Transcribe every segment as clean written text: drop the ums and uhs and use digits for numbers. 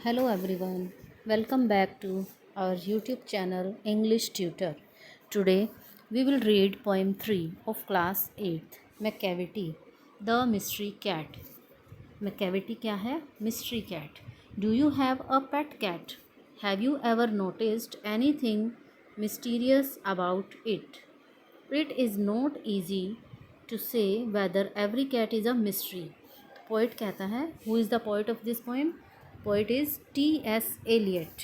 Hello everyone, welcome back to our YouTube channel English Tutor. Today we will read poem 3 of class 8th McCavity, The Mystery Cat. McCavity क्या है? Mystery cat. Do you have a pet cat? Have you ever noticed anything mysterious about it? It is not easy to say whether every cat is a mystery. Poet कहता है, who is the poet of this poem? Poet is T.S. Eliot.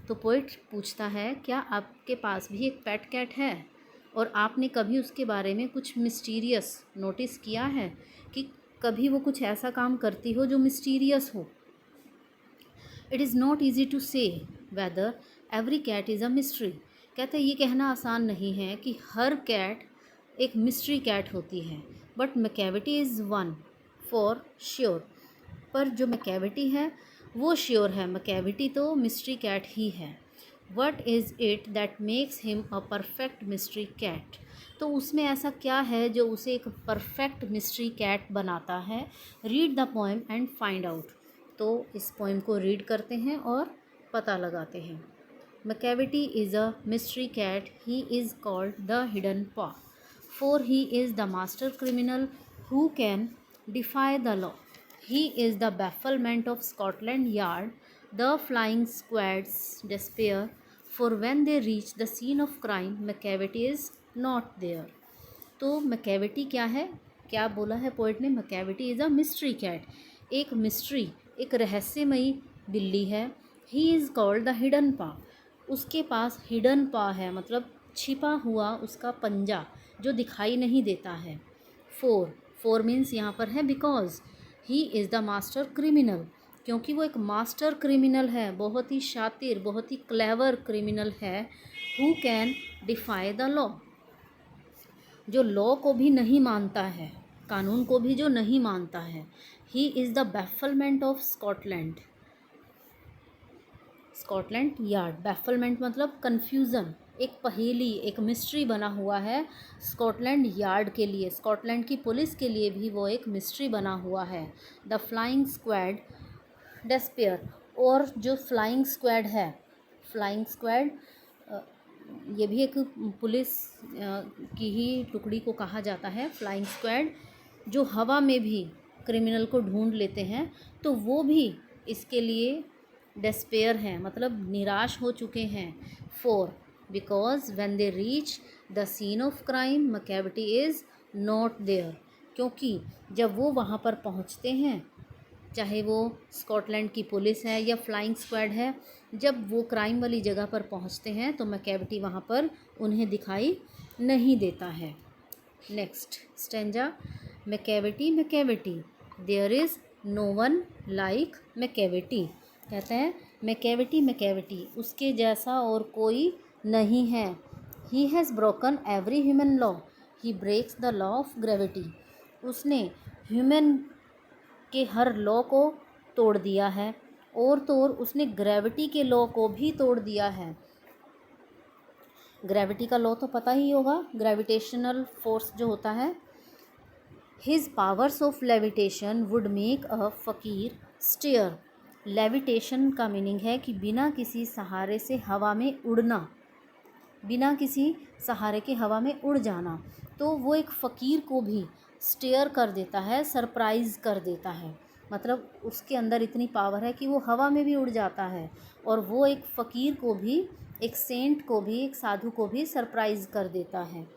तो poet पूछता है, क्या आपके पास भी एक पेट cat है और आपने कभी उसके बारे में कुछ मिस्टीरियस नोटिस किया है कि कभी वो कुछ ऐसा काम करती हो जो मिस्टीरियस हो? It is not easy to say whether every cat is a mystery. कहते हैं ये कहना आसान नहीं है कि हर कैट एक मिस्ट्री कैट होती है, but Macavity is one for sure. पर जो मैकेविटी है वो श्योर है, मैकेविटी तो मिस्ट्री कैट ही है. What is it that makes him a perfect mystery cat? तो उसमें ऐसा क्या है जो उसे एक परफेक्ट मिस्ट्री कैट बनाता है? Read the poem and find out. तो इस पोएम को रीड करते हैं और पता लगाते हैं. Macavity is a mystery cat. He is called the hidden paw, for he is the master criminal who can defy the law. He is the bafflement of Scotland Yard, the flying squad's despair, for when they reach the scene of crime, McCavity is not there. तो Macavity क्या है? क्या बोला है poet ने? Macavity is a mystery cat. एक मिस्ट्री, एक रहस्यमयी बिल्ली है. He is called the hidden paw. उसके पास हिडन पा है, मतलब छिपा हुआ उसका पंजा जो दिखाई नहीं देता है. फोर मीन्स यहाँ पर है because. He is the master criminal, क्योंकि वो एक मास्टर क्रिमिनल है, बहुत ही शातिर, बहुत ही क्लेवर क्रिमिनल है. Who can defy the law, जो लॉ को भी नहीं मानता है, कानून को भी जो नहीं मानता है. He is the bafflement of Scotland Yard. Bafflement मतलब कन्फ्यूज़न, एक पहेली, एक मिस्ट्री बना हुआ है स्कॉटलैंड यार्ड के लिए. स्कॉटलैंड की पुलिस के लिए भी वो एक मिस्ट्री बना हुआ है. द फ्लाइंग स्क्वाड डेस्पेयर, और जो फ्लाइंग स्क्वाड है, फ्लाइंग स्क्वाड ये भी एक पुलिस की ही टुकड़ी को कहा जाता है. फ्लाइंग स्क्वाड जो हवा में भी क्रिमिनल को ढूंढ लेते हैं, तो वो भी इसके लिए डेस्पेयर हैं, मतलब निराश हो चुके हैं. For because when they reach the scene of crime Macavity is not there. क्योंकि जब वो वहाँ पर पहुँचते हैं, चाहे वो स्कॉटलैंड की पुलिस है या फ्लाइंग स्क्वाड है, जब वो क्राइम वाली जगह पर पहुंचते हैं तो मैकेविटी वहाँ पर उन्हें दिखाई नहीं देता है. Next stanza. Macavity there is no one like Macavity. कहते हैं मैकेविटी उसके जैसा और कोई नहीं है. He has broken every human law. He breaks the law of gravity. उसने ह्यूमन के हर लॉ को तोड़ दिया है, और तो और उसने ग्रेविटी के लॉ को भी तोड़ दिया है. ग्रेविटी का लॉ तो पता ही होगा, ग्रेविटेशनल फोर्स जो होता है. His powers of levitation would make a फ़कीर स्टेयर. लेविटेशन का मीनिंग है कि बिना किसी सहारे से हवा में उड़ना, बिना किसी सहारे के हवा में उड़ जाना. तो वो एक फ़कीर को भी स्टेयर कर देता है, सरप्राइज़ कर देता है. मतलब उसके अंदर इतनी पावर है कि वो हवा में भी उड़ जाता है, और वो एक फ़कीर को भी, एक सेंट को भी, एक साधु को भी सरप्राइज़ कर देता है.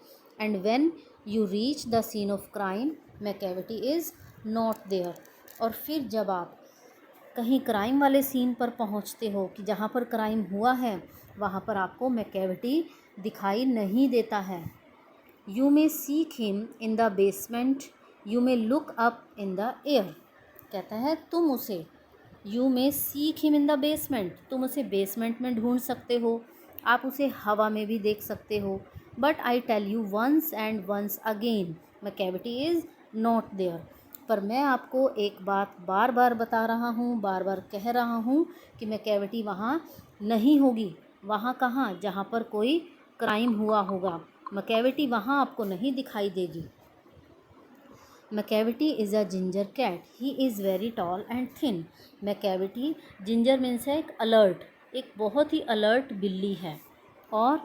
And when you reach the scene of crime Macavity is not there. और फिर जब आप कहीं क्राइम वाले सीन पर पहुंचते हो कि जहां पर क्राइम हुआ है, वहां पर आपको मैकेविटी दिखाई नहीं देता है. You may seek him in the basement, you may look up in the air. कहता है तुम उसे, you may seek him in the basement, तुम उसे बेसमेंट में ढूंढ सकते हो, आप उसे हवा में भी देख सकते हो. But I tell you once and once again Macavity is not there. पर मैं आपको एक बात बार बार बता रहा हूँ, बार बार कह रहा हूँ कि मैकेविटी वहाँ नहीं होगी. वहाँ कहाँ? जहाँ पर कोई क्राइम हुआ होगा, मैकेविटी वहाँ आपको नहीं दिखाई देगी. Macavity is a ginger cat, he is very tall and thin. Macavity, ginger means है एक अलर्ट, एक बहुत ही अलर्ट बिल्ली है। और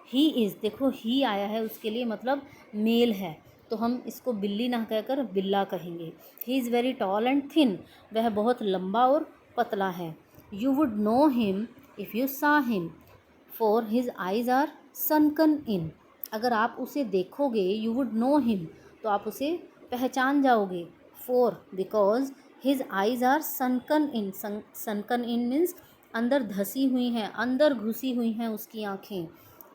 ही इज़, देखो ही आया है उसके लिए, मतलब मेल है, तो हम इसको बिल्ली ना कहकर बिल्ला कहेंगे। He is very tall and thin, वह बहुत लंबा और पतला है। You would know him if you saw him, for his eyes are sunken in. अगर आप उसे देखोगे, यू वुड नो हिम, तो आप उसे पहचान जाओगे। For, because his eyes are sunken in, sunken in means अंदर धसी हुई हैं, अंदर घुसी हुई हैं उसकी आँखें।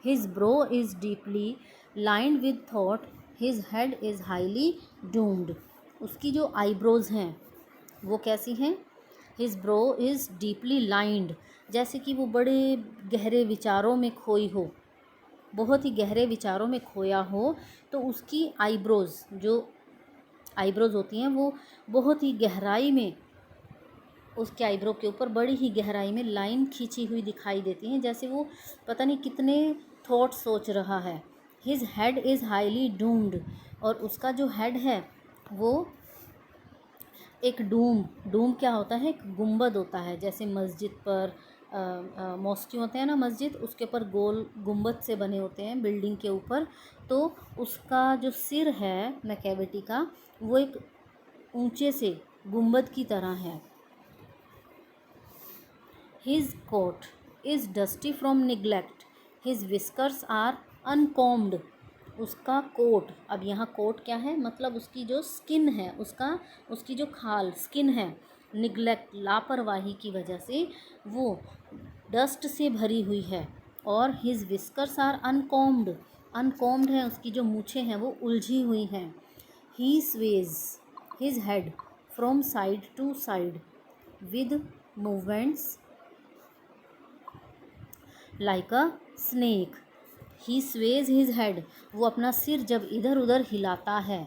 His bro is deeply lined with thought, his head is highly doomed. उसकी जो आईब्रोज़ हैं वो कैसी हैं? His bro is deeply lined, जैसे कि वो बड़े गहरे विचारों में खोई हो, बहुत ही गहरे विचारों में खोया हो, तो उसकी आईब्रोज़, जो आईब्रोज़ होती हैं वो बहुत ही गहराई में, उसके आईब्रो के ऊपर बड़ी ही गहराई में लाइन खींची हुई दिखाई देती हैं, जैसे वो पता नहीं कितने थॉट सोच रहा है। His head is highly doomed, और उसका जो हेड है वो एक डूम क्या होता है? एक गुंबद होता है, जैसे मस्जिद पर मॉस्के होते हैं ना, मस्जिद, उसके ऊपर गोल गुंबद से बने होते हैं बिल्डिंग के ऊपर। तो उसका जो सिर है मैकेविटी का, वो एक ऊंचे से गुंबद की तरह है। His coat is dusty from neglect, his whiskers are uncombed. उसका कोट, अब यहाँ कोट क्या है? मतलब उसकी जो स्किन है, उसकी जो खाल स्किन है, निगलेक्ट, लापरवाही की वजह से वो डस्ट से भरी हुई है। और his whiskers are uncombed, uncombed है, उसकी जो मूछें हैं वो उलझी हुई हैं। He sways his head from side to side with movements like a snake. He sways his head, वो अपना सिर जब इधर उधर हिलाता है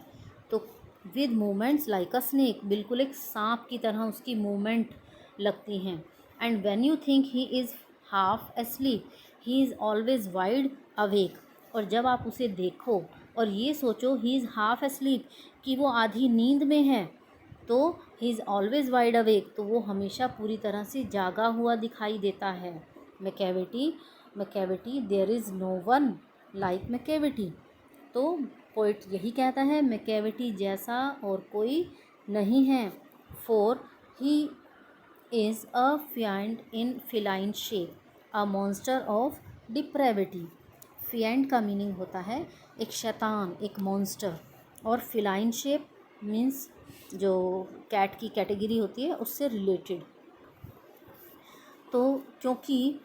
तो with movements like a snake, बिल्कुल एक सांप की तरह उसकी मूवमेंट लगती हैं। And when you think he is half asleep, he is always wide awake. और जब आप उसे देखो और ये सोचो ही इज़ हाफ एस्लीप, कि वो आधी नींद में है, तो ही इज़ ऑलवेज वाइड अवेक, तो वो हमेशा पूरी तरह से जागा हुआ दिखाई देता है। Macavity there is no one like Macavity. तो पोइट यही कहता है, मैकेविटी जैसा और कोई नहीं है। For he is a fiend in feline shape, a monster of depravity. Fiend का मीनिंग होता है एक शैतान, एक मॉन्स्टर, और फिलाइन शेप मीन्स जो कैट की कैटेगरी होती है उससे रिलेटेड। तो क्योंकि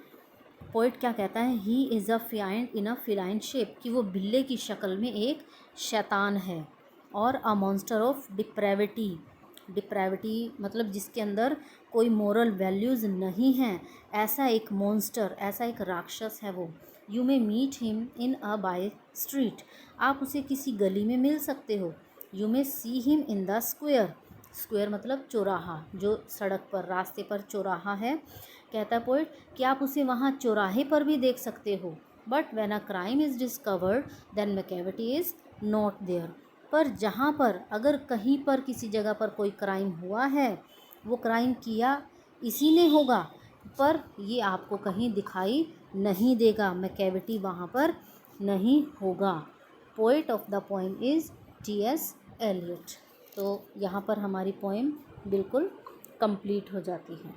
पोइट क्या कहता है, he is a fiend in a feline shape, कि वो बिल्ले की शक्ल में एक शैतान है। और अ मॉन्स्टर ऑफ डिप्रेविटी, डिप्रेविटी मतलब जिसके अंदर कोई मोरल वैल्यूज़ नहीं हैं, ऐसा एक मॉन्स्टर, ऐसा एक राक्षस है वो। You may meet him in a by street, आप उसे किसी गली में मिल सकते हो। You may see him in the square, square मतलब चौराहा, जो सड़क पर, रास्ते पर चौराहा है। कहता है पोइट कि आप उसे वहाँ चौराहे पर भी देख सकते हो। But when a crime is discovered then Macavity is not there, पर जहाँ पर, अगर कहीं पर किसी जगह पर कोई क्राइम हुआ है, वो क्राइम किया इसी ने होगा, पर ये आपको कहीं दिखाई नहीं देगा, मैकेविटी वहाँ पर नहीं होगा। Poet of the poem is T S. Eliot. तो यहाँ पर हमारी पोएम बिल्कुल कंप्लीट हो जाती है।